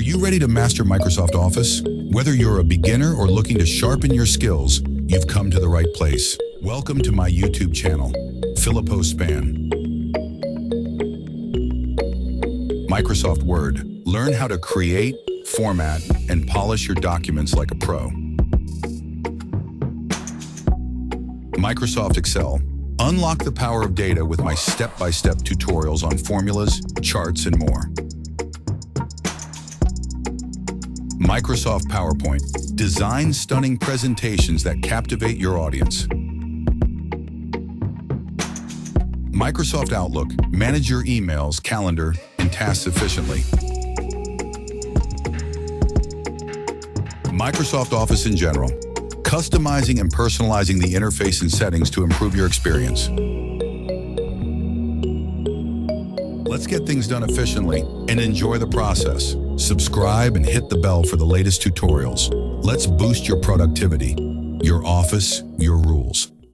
you ready to master Microsoft Office? Whether you're a beginner or looking to sharpen your skills, you've come to the right place. Welcome to my YouTube channel, philippospan. Microsoft Word. Learn how to create, format, and polish your documents like a pro. Microsoft Excel. Unlock the power of data with my step-by-step tutorials on formulas, charts, and more. Microsoft PowerPoint. Design stunning presentations that captivate your audience. Microsoft Outlook. Manage your emails, calendar, and tasks efficiently. Microsoft Office in general. Customizing and personalizing the interface and settings to improve your experience. Let's get things done efficiently and enjoy the process. Subscribe and hit the bell for the latest tutorials. Let's boost your productivity. Your office, your rules.